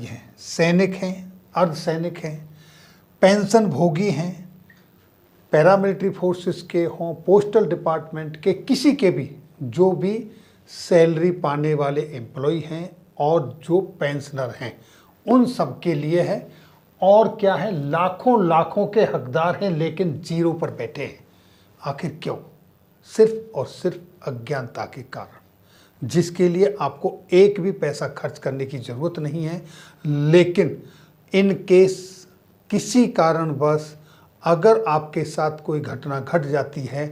हैं, सैनिक हैं, अर्धसैनिक हैं, पेंशन भोगी हैं, पैरामिलिट्री फोर्सेस के हों, पोस्टल डिपार्टमेंट के, किसी के भी जो भी सैलरी पाने वाले एम्प्लॉय हैं और जो पेंशनर हैं, उन सब के लिए है। और क्या है, लाखों लाखों के हकदार हैं लेकिन जीरो पर बैठे हैं। आखिर क्यों? सिर्फ और सिर्फ अज्ञानता के कारण, जिसके लिए आपको एक भी पैसा खर्च करने की ज़रूरत नहीं है। लेकिन इन केस किसी कारणवश अगर आपके साथ कोई घटना घट जाती है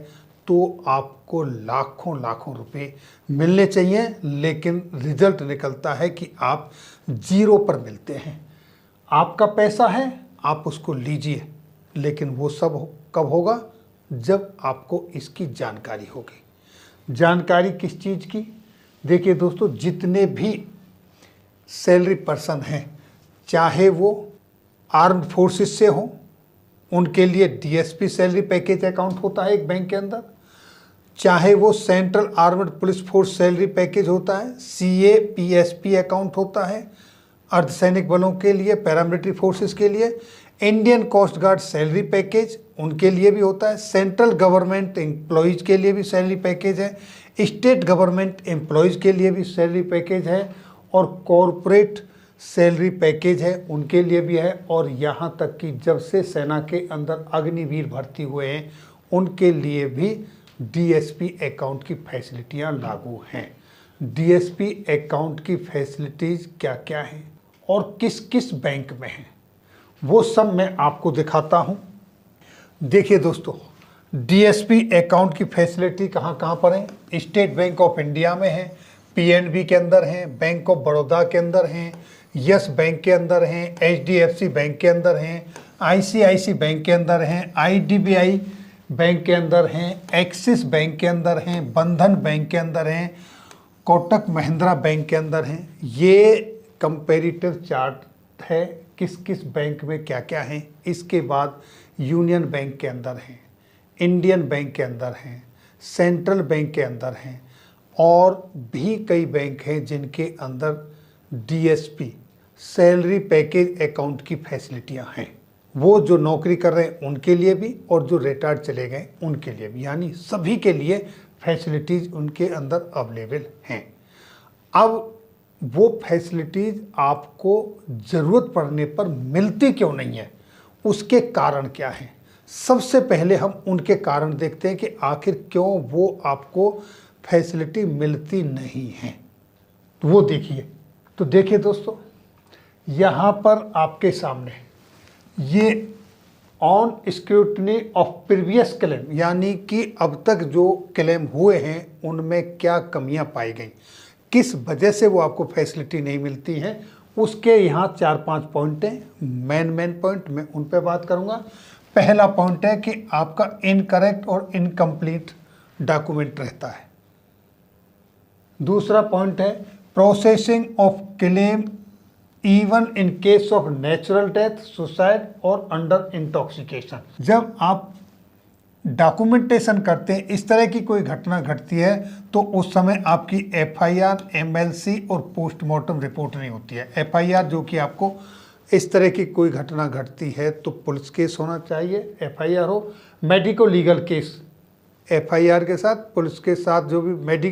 तो आपको लाखों लाखों रुपए मिलने चाहिए, लेकिन रिजल्ट निकलता है कि आप जीरो पर मिलते हैं। आपका पैसा है, आप उसको लीजिए, लेकिन वो सब कब होगा? जब आपको इसकी जानकारी होगी। जानकारी किस चीज़ की? देखिए दोस्तों, जितने भी सैलरी पर्सन हैं, चाहे वो आर्म्ड फोर्सेस से हों, उनके लिए डीएसपी सैलरी पैकेज अकाउंट होता है एक बैंक के अंदर, चाहे वो central armed police force salary package होता है, CAPSP अकाउंट होता है अर्धसैनिक बलों के लिए, पैरामिलिट्री फोर्सेस के लिए, Indian coast guard salary package उनके लिए भी होता है, सेंट्रल गवर्नमेंट एम्प्लॉयज़ के लिए भी सैलरी पैकेज है, स्टेट गवर्नमेंट एम्प्लॉयज़ के लिए भी सैलरी पैकेज है, और कॉरपोरेट सैलरी पैकेज है उनके लिए भी है। और यहाँ तक कि जब से सेना के अंदर अग्निवीर भर्ती हुए हैं उनके लिए भी DSP अकाउंट की फैसिलिटियाँ लागू हैं। DSP अकाउंट की फैसिलिटीज़ क्या क्या हैं और किस किस बैंक में हैं, वो सब मैं आपको दिखाता हूँ। देखिए दोस्तों, DSP अकाउंट की फैसिलिटी कहाँ कहाँ पर है? स्टेट बैंक ऑफ इंडिया में है, PNB के अंदर हैं, बैंक ऑफ बड़ौदा के अंदर हैं, यस बैंक के अंदर हैं, HDFC बैंक के अंदर हैं, ICICI बैंक के अंदर हैं, IDBI बैंक के अंदर हैं, एक्सिस बैंक के अंदर हैं, बंधन बैंक के अंदर हैं, कोटक महिंद्रा बैंक के अंदर हैं। ये कंपेरेटिव चार्ट है किस किस बैंक में क्या क्या है। इसके बाद यूनियन बैंक के अंदर हैं, इंडियन बैंक के अंदर हैं, सेंट्रल बैंक के अंदर हैं, और भी कई बैंक हैं जिनके अंदर DSP सैलरी पैकेज अकाउंट की फैसिलिटियां हैं। वो जो नौकरी कर रहे हैं उनके लिए भी और जो रिटायर्ड चले गए उनके लिए भी, यानी सभी के लिए फैसिलिटीज़ उनके अंदर अवेलेबल हैं। अब वो फैसिलिटीज़ आपको ज़रूरत पड़ने पर मिलती क्यों नहीं है, उसके कारण क्या हैं? सबसे पहले हम उनके कारण देखते हैं कि आखिर क्यों वो आपको फैसिलिटी मिलती नहीं है। तो वो देखिए। तो देखिए दोस्तों, यहाँ पर आपके सामने ये on scrutiny of previous claim, यानी कि अब तक जो क्लेम हुए हैं उनमें क्या कमियां पाई गई, किस वजह से वो आपको फैसिलिटी नहीं मिलती हैं, उसके यहाँ 4-5 पॉइंट हैं। मेन पॉइंट मैं उन पे बात करूँगा। पहला पॉइंट है कि आपका इनकरेक्ट और इनकम्प्लीट डॉक्यूमेंट रहता है। दूसरा पॉइंट है processing of claim even in case of natural death, suicide और अंडर इंटॉक्सिकेशन। जब आप डॉक्यूमेंटेशन करते हैं, इस तरह की कोई घटना घटती है तो उस समय आपकी FIR, MLC और पोस्टमार्टम रिपोर्ट नहीं होती है। FIR जो कि आपको इस तरह की कोई घटना घटती है तो पुलिस केस होना चाहिए, FIR हो, मेडिको लीगल केस FIR के साथ, पुलिस के साथ जो भी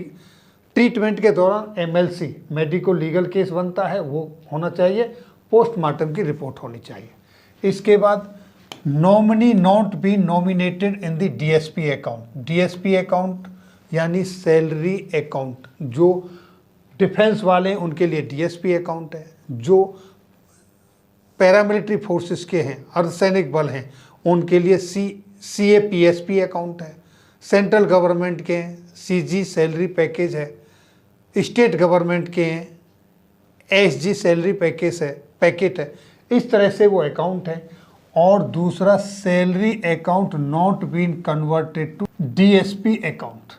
ट्रीटमेंट के दौरान MLC मेडिको लीगल केस बनता है वो होना चाहिए, पोस्टमार्टम की रिपोर्ट होनी चाहिए। इसके बाद nominee not be nominated in the DSP account. DSP account यानी सैलरी अकाउंट, जो डिफेंस वाले हैं उनके लिए DSP अकाउंट है, जो पैरामिलिट्री फोर्सेस के हैं, अर्धसैनिक बल हैं, उनके लिए CAPSP अकाउंट है, सेंट्रल गवर्नमेंट के हैं CG सैलरी पैकेज है, स्टेट गवर्नमेंट के हैं SG सैलरी पैकेट है। इस तरह से वो अकाउंट है। और दूसरा, salary account not been converted to DSP account.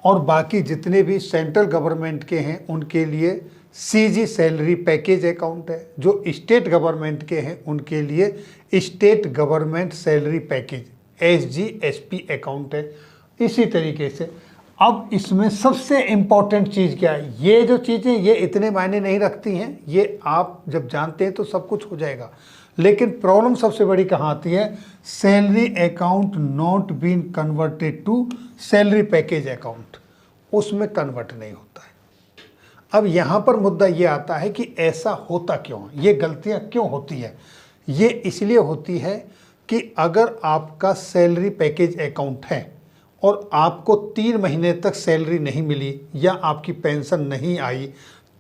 और बाकी जितने भी सेंट्रल गवर्नमेंट के हैं उनके लिए CG सैलरी पैकेज अकाउंट है, जो स्टेट गवर्नमेंट के हैं उनके लिए state government salary package SGSP account है। इसी तरीके से अब इसमें सबसे इम्पोर्टेंट चीज़ क्या है, ये जो चीज़ें ये इतने मायने नहीं रखती हैं, ये आप जब जानते हैं तो सब कुछ हो जाएगा। लेकिन प्रॉब्लम सबसे बड़ी कहाँ आती है, salary account not been converted to salary package account, उसमें कन्वर्ट नहीं होता है। अब यहाँ पर मुद्दा ये आता है कि ऐसा होता क्यों है, ये गलतियाँ क्यों होती है। ये इसलिए होती है कि अगर आपका सैलरी पैकेज अकाउंट है और आपको 3 महीने तक सैलरी नहीं मिली या आपकी पेंशन नहीं आई,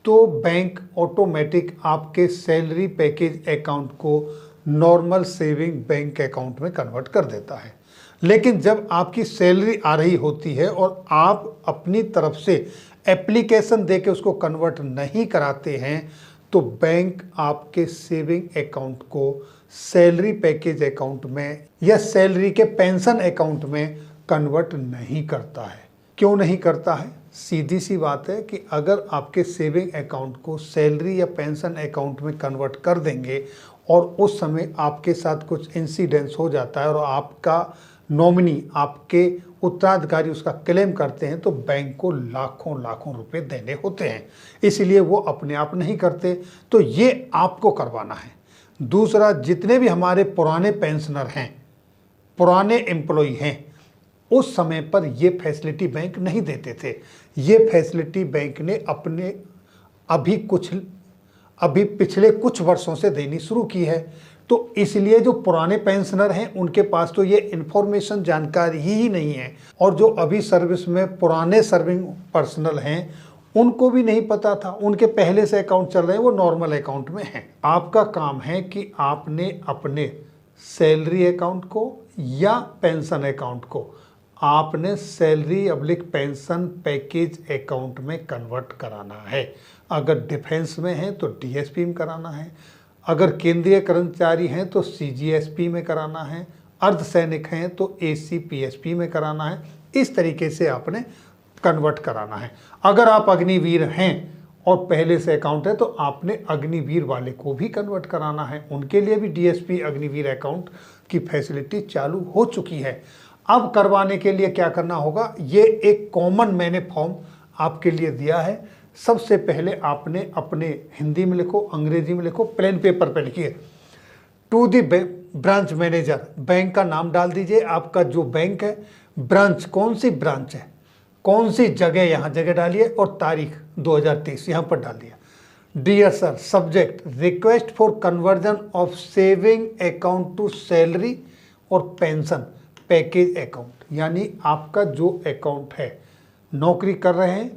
तो बैंक ऑटोमेटिक आपके सैलरी पैकेज अकाउंट को नॉर्मल सेविंग बैंक अकाउंट में कन्वर्ट कर देता है। लेकिन जब आपकी सैलरी आ रही होती है और आप अपनी तरफ से एप्लीकेशन देके उसको कन्वर्ट नहीं कराते हैं, तो बैंक आपके सेविंग अकाउंट को सैलरी पैकेज अकाउंट में या सैलरी के पेंशन अकाउंट में कन्वर्ट नहीं करता है। क्यों नहीं करता है, सीधी सी बात है कि अगर आपके सेविंग अकाउंट को सैलरी या पेंशन अकाउंट में कन्वर्ट कर देंगे और उस समय आपके साथ कुछ इंसिडेंस हो जाता है और आपका नॉमिनी, आपके उत्तराधिकारी उसका क्लेम करते हैं, तो बैंक को लाखों लाखों रुपए देने होते हैं, इसलिए वो अपने आप नहीं करते। तो ये आपको करवाना है। दूसरा, जितने भी हमारे पुराने पेंशनर हैं, पुराने एम्प्लॉय हैं, उस समय पर ये फैसिलिटी बैंक नहीं देते थे। ये फैसिलिटी बैंक ने अपने अभी पिछले कुछ वर्षों से देनी शुरू की है। तो इसलिए जो पुराने पेंशनर हैं उनके पास तो ये इन्फॉर्मेशन, जानकारी ही नहीं है, और जो अभी सर्विस में पुराने सर्विंग पर्सनल हैं उनको भी नहीं पता था। उनके पहले से अकाउंट चल रहे हैं, वो नॉर्मल अकाउंट में हैं। आपका काम है कि आपने अपने सैलरी अकाउंट को या पेंशन अकाउंट को आपने salary oblique pension package account में कन्वर्ट कराना है। अगर डिफेंस में है तो डीएसपी में कराना है, अगर केंद्रीय कर्मचारी हैं तो सीजीएसपी में कराना है, अर्धसैनिक हैं तो एसीपीएसपी में कराना है। इस तरीके से आपने कन्वर्ट कराना है। अगर आप अग्निवीर हैं और पहले से अकाउंट है तो आपने अग्निवीर वाले को भी कन्वर्ट कराना है। उनके लिए भी डीएसपी अग्निवीर अकाउंट की फैसिलिटी चालू हो चुकी है। अब करवाने के लिए क्या करना होगा, ये एक कॉमन मैंने फॉर्म आपके लिए दिया है। सबसे पहले आपने अपने हिंदी में लिखो, अंग्रेजी में लिखो, प्लेन पेपर पे लिखिए, to the branch manager, bank का नाम डाल दीजिए, आपका जो बैंक है, ब्रांच कौन सी ब्रांच है, कौन सी जगह, यहाँ जगह डालिए और तारीख 2023 यहाँ पर डाल दिया। Dear sir, subject request for conversion of saving account to salary और पेंशन पैकेज अकाउंट। यानी आपका जो अकाउंट है, नौकरी कर रहे हैं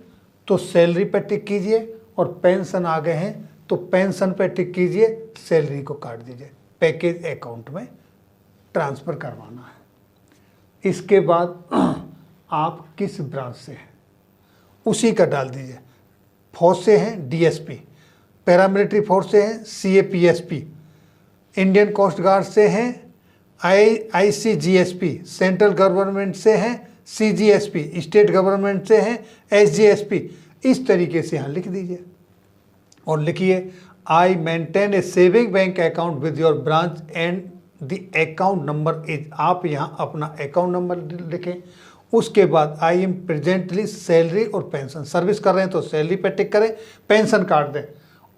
तो सैलरी पे टिक कीजिए, और पेंशन आ गए हैं तो पेंशन पे टिक कीजिए, सैलरी को काट दीजिए, पैकेज अकाउंट में ट्रांसफ़र करवाना है। इसके बाद आप किस ब्रांच से हैं उसी का डाल दीजिए। फौज से हैं डीएसपी, पैरामिलिट्री फोर्स से हैं सीएपीएसपी, इंडियन कोस्ट गार्ड से हैं आईसीजीएसपी, सेंट्रल गवर्नमेंट से हैं सीजीएसपी, स्टेट गवर्नमेंट से हैं एसजीएसपी। इस तरीके से यहाँ लिख दीजिए और लिखिए I maintain A saving bank account with your branch and the account number is. आप यहाँ अपना अकाउंट नंबर लिखें। उसके बाद आई एम प्रेजेंटली सैलरी और पेंशन, सर्विस कर रहे हैं तो सैलरी पे टिक करें, पेंशन काट दें,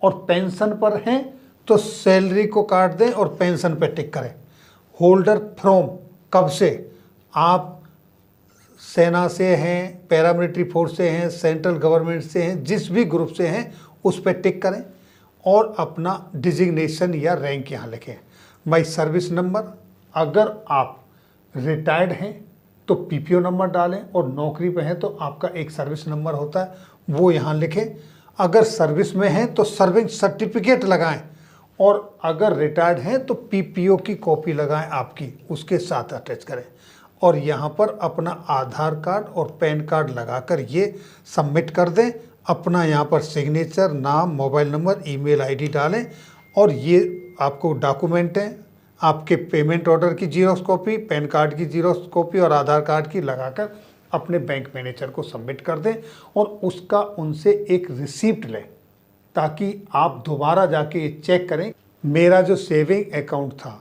और पेंशन पर हैं तो सैलरी को काट दें और पेंशन पे टिक करें। होल्डर फ्रॉम, कब से, आप सेना से हैं, पैरामिलिट्री फोर्स से हैं, सेंट्रल गवर्नमेंट से हैं, जिस भी ग्रुप से हैं उस पर टिक करें और अपना डिजिग्नेशन या रैंक यहाँ लिखें। माई सर्विस नंबर, अगर आप रिटायर्ड हैं तो पीपीओ नंबर डालें, और नौकरी पे हैं तो आपका एक सर्विस नंबर होता है वो यहाँ लिखें। अगर सर्विस में हैं तो सर्विंग सर्टिफिकेट लगाएं, और अगर रिटायर्ड हैं तो पीपीओ की कॉपी लगाएं आपकी, उसके साथ अटैच करें, और यहाँ पर अपना आधार कार्ड और पैन कार्ड लगाकर ये सबमिट कर दें। अपना यहाँ पर सिग्नेचर, नाम, मोबाइल नंबर, ईमेल आईडी डालें, और ये आपको डॉक्यूमेंट हैं, आपके पेमेंट ऑर्डर की जीरोक्स कॉपी, पैन कार्ड की जीरोक्स कॉपी और आधार कार्ड की लगाकर अपने बैंक मैनेजर को सबमिट कर दें, और उसका उनसे एक रिसीप्ट लें, ताकि आप दोबारा जाके ये चेक करें मेरा जो सेविंग अकाउंट था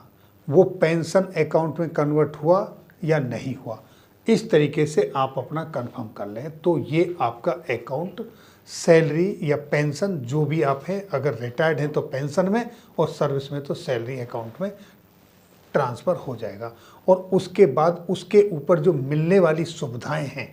वो पेंशन अकाउंट में कन्वर्ट हुआ या नहीं हुआ। इस तरीके से आप अपना कंफर्म कर लें तो ये आपका अकाउंट सैलरी या पेंशन जो भी आप हैं, अगर रिटायर्ड हैं तो पेंशन में और सर्विस में तो सैलरी अकाउंट में ट्रांसफ़र हो जाएगा। और उसके बाद उसके ऊपर जो मिलने वाली सुविधाएं हैं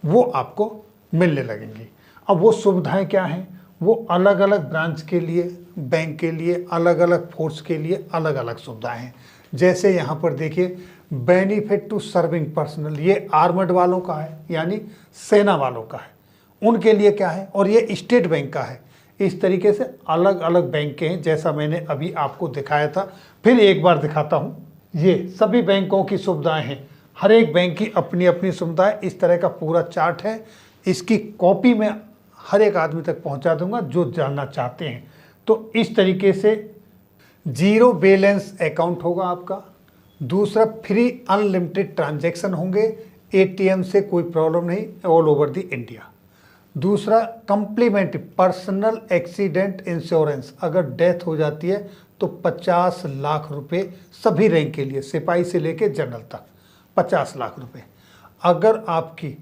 वो आपको मिलने लगेंगी। अब वो सुविधाएं क्या हैं, वो अलग अलग ब्रांच के लिए, बैंक के लिए, अलग अलग फोर्स के लिए अलग अलग सुविधाएं हैं। जैसे यहाँ पर देखिए, बेनिफिट टू सर्विंग पर्सनल, ये आर्मड वालों का है, यानी सेना वालों का है, उनके लिए क्या है, और ये स्टेट बैंक का है। इस तरीके से अलग अलग बैंक के हैं, जैसा मैंने अभी आपको दिखाया था। फिर एक बार दिखाता हूँ, ये सभी बैंकों की सुविधाएं हैं, हर एक बैंक की अपनी अपनी सुविधाएं। इस तरह का पूरा चार्ट है, इसकी कॉपी मैं हर एक आदमी तक पहुंचा दूंगा जो जानना चाहते हैं। तो इस तरीके से जीरो बैलेंस अकाउंट होगा आपका। दूसरा, फ्री अनलिमिटेड ट्रांजैक्शन होंगे, एटीएम से कोई प्रॉब्लम नहीं, ऑल ओवर द इंडिया। दूसरा, कम्प्लीमेंट्री पर्सनल एक्सीडेंट इंश्योरेंस, अगर डेथ हो जाती है तो 50 लाख रुपए सभी रैंक के लिए, सिपाही से लेके जनरल तक 50 लाख रुपए। अगर आपकी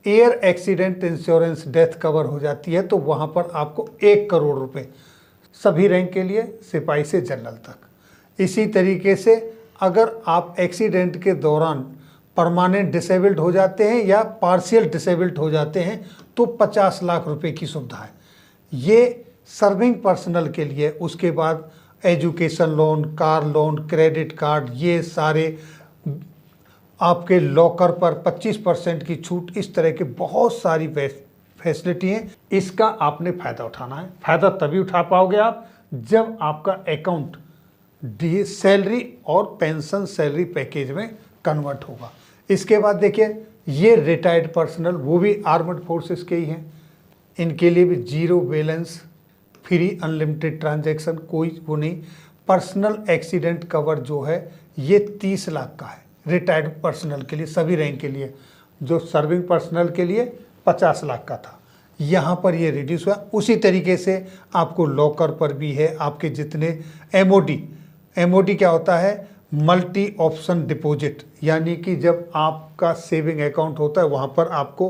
air accident insurance death cover हो जाती है तो वहाँ पर आपको 1 करोड़ रुपए सभी रैंक के लिए, सिपाही से जनरल तक। इसी तरीके से अगर आप एक्सीडेंट के दौरान परमानेंट डिसेबल्ड हो जाते हैं या पार्शियल डिसेबल्ड हो जाते हैं तो 50 लाख रुपए की सुविधा है, ये सर्विंग पर्सनल के लिए। उसके बाद education loan, car loan, credit card, ये सारे आपके लॉकर पर 25% की छूट, इस तरह के बहुत सारी फैसिलिटी हैं। इसका आपने फ़ायदा उठाना है। फ़ायदा तभी उठा पाओगे आप जब आपका अकाउंट सैलरी और पेंशन सैलरी पैकेज में कन्वर्ट होगा। इसके बाद देखिए, ये रिटायर्ड पर्सनल, वो भी आर्मड फोर्सेस के ही हैं, इनके लिए भी zero balance, free unlimited transaction, कोई वो नहीं। पर्सनल एक्सीडेंट कवर जो है ये 30 लाख का है रिटायर्ड पर्सनल के लिए, सभी रैंक के लिए। जो सर्विंग पर्सनल के लिए 50 लाख का था, यहाँ पर ये रिड्यूस हुआ। उसी तरीके से आपको लॉकर पर भी है, आपके जितने एमओडी क्या होता है, मल्टी ऑप्शन डिपॉजिट, यानी कि जब आपका सेविंग अकाउंट होता है वहाँ पर आपको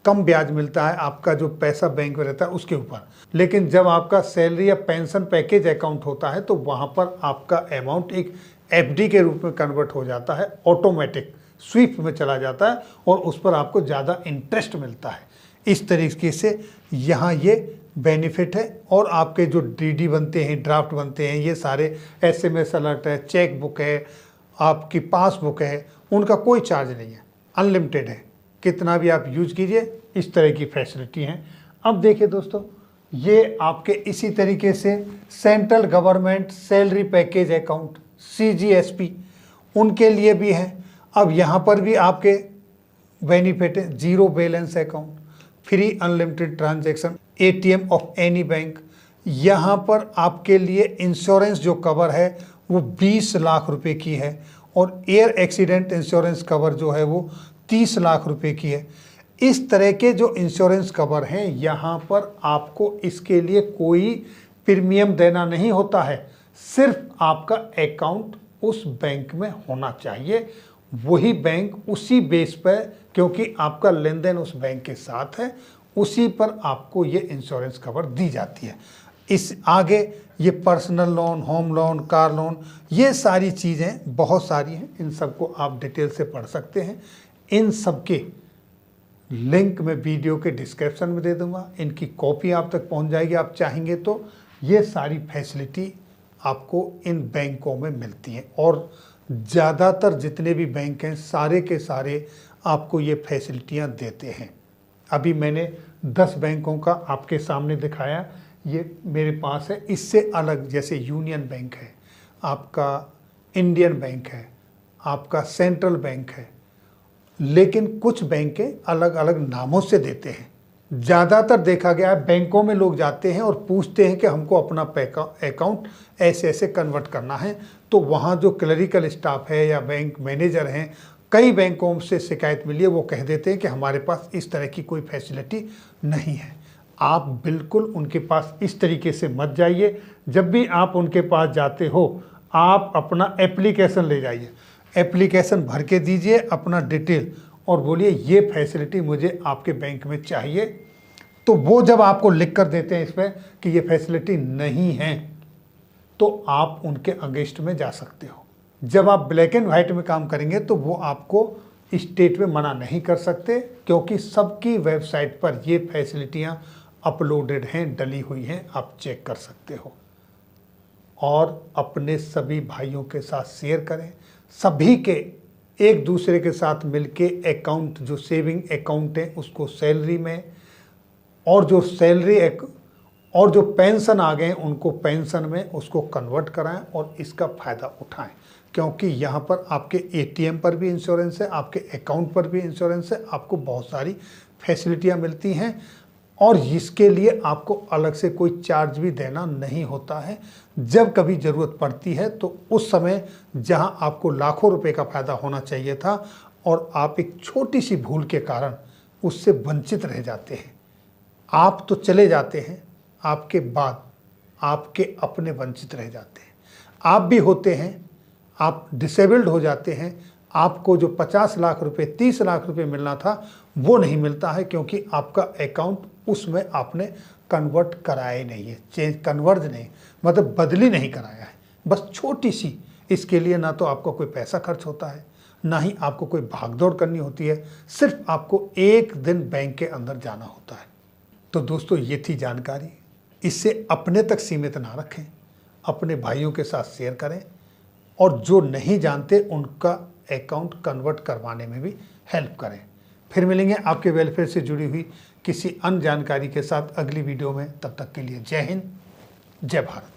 कम ब्याज मिलता है, आपका जो पैसा बैंक में रहता है उसके ऊपर। लेकिन जब आपका सैलरी या पेंशन पैकेज अकाउंट होता है तो वहाँ पर आपका अमाउंट एक एफडी के रूप में कन्वर्ट हो जाता है, ऑटोमेटिक स्वीप में चला जाता है और उस पर आपको ज़्यादा इंटरेस्ट मिलता है। इस तरीके से यहाँ ये बेनिफिट है। और आपके जो डीडी बनते हैं, ड्राफ्ट बनते हैं, ये सारे एसएमएस अलर्ट है, चेक बुक है, आपकी पासबुक है, उनका कोई चार्ज नहीं है, अनलिमिटेड है, कितना भी आप यूज कीजिए। इस तरह की फैसिलिटी हैं। अब देखिए दोस्तों, ये आपके इसी तरीके से central government salary package account CGSP, उनके लिए भी है। अब यहाँ पर भी आपके बेनिफिट है, zero balance account, free unlimited transaction, ATM of any bank. यहाँ पर आपके लिए इंश्योरेंस जो कवर है वो 20 लाख रुपए की है और एयर एक्सीडेंट इंश्योरेंस कवर जो है वो 30 लाख रुपए की है। इस तरह के जो इंश्योरेंस कवर हैं, यहाँ पर आपको इसके लिए कोई प्रीमियम देना नहीं होता है, सिर्फ आपका अकाउंट उस बैंक में होना चाहिए, वही बैंक उसी बेस पर, क्योंकि आपका लेन देन उस बैंक के साथ है, उसी पर आपको ये इंश्योरेंस कवर दी जाती है। इस आगे ये personal loan, home loan, car loan, ये सारी चीज़ें बहुत सारी हैं, इन सबको आप डिटेल से पढ़ सकते हैं। इन सब के लिंक मैं वीडियो के डिस्क्रिप्शन में दे दूंगा, इनकी कॉपी आप तक पहुंच जाएगी आप चाहेंगे तो। ये सारी फैसिलिटी आपको इन बैंकों में मिलती हैं और ज़्यादातर जितने भी बैंक हैं सारे के सारे आपको ये फैसिलिटियाँ देते हैं। अभी मैंने 10 बैंकों का आपके सामने दिखाया, ये मेरे पास है। इससे अलग जैसे यूनियन बैंक है, आपका इंडियन बैंक है, आपका सेंट्रल बैंक है, लेकिन कुछ बैंकें अलग अलग नामों से देते हैं। ज़्यादातर देखा गया है बैंकों में लोग जाते हैं और पूछते हैं कि हमको अपना अकाउंट ऐसे ऐसे कन्वर्ट करना है, तो वहाँ जो क्लरिकल स्टाफ है या बैंक मैनेजर हैं, कई बैंकों से शिकायत मिली है, वो कह देते हैं कि हमारे पास इस तरह की कोई फैसिलिटी नहीं है। आप बिल्कुल उनके पास इस तरीके से मत जाइए। जब भी आप उनके पास जाते हो, आप अपना एप्लीकेशन ले जाइए, एप्लीकेशन भर के दीजिए अपना डिटेल, और बोलिए ये फैसिलिटी मुझे आपके बैंक में चाहिए, तो वो जब आपको लिख कर देते हैं इस पर कि ये फैसिलिटी नहीं है, तो आप उनके अगेंस्ट में जा सकते हो। जब आप ब्लैक एंड वाइट में काम करेंगे तो वो आपको स्टेट में मना नहीं कर सकते, क्योंकि सबकी वेबसाइट पर ये फैसिलिटियाँ अपलोडेड हैं, डली हुई हैं, आप चेक कर सकते हो। और अपने सभी भाइयों के साथ शेयर करें, सभी के एक दूसरे के साथ मिलके अकाउंट, जो सेविंग अकाउंट है उसको सैलरी में, और जो सैलरी और जो पेंशन आ गए उनको पेंशन में उसको कन्वर्ट कराएं और इसका फ़ायदा उठाएं, क्योंकि यहाँ पर आपके एटीएम पर भी इंश्योरेंस है, आपके अकाउंट पर भी इंश्योरेंस है, आपको बहुत सारी फैसिलिटियाँ मिलती हैं और इसके लिए आपको अलग से कोई चार्ज भी देना नहीं होता है। जब कभी ज़रूरत पड़ती है तो उस समय जहां आपको लाखों रुपए का फ़ायदा होना चाहिए था और आप एक छोटी सी भूल के कारण उससे वंचित रह जाते हैं, आप तो चले जाते हैं, आपके बाद आपके अपने वंचित रह जाते हैं। आप भी होते हैं, आप डिसेबल्ड हो जाते हैं, आपको जो 50 लाख रुपए 30 लाख रुपए मिलना था वो नहीं मिलता है, क्योंकि आपका अकाउंट उसमें आपने कन्वर्ट कराया ही नहीं है, कन्वर्ज नहीं मतलब बदली नहीं कराया है, बस छोटी सी। इसके लिए ना तो आपको कोई पैसा खर्च होता है, ना ही आपको कोई भागदौड़ करनी होती है, सिर्फ आपको एक दिन बैंक के अंदर जाना होता है। तो दोस्तों ये थी जानकारी, इससे अपने तक सीमित ना रखें, अपने भाइयों के साथ शेयर करें और जो नहीं जानते उनका अकाउंट कन्वर्ट करवाने में भी हेल्प करें। फिर मिलेंगे आपके वेलफेयर से जुड़ी हुई किसी अन्य जानकारी के साथ अगली वीडियो में। तब तक के लिए जय हिंद, जय भारत।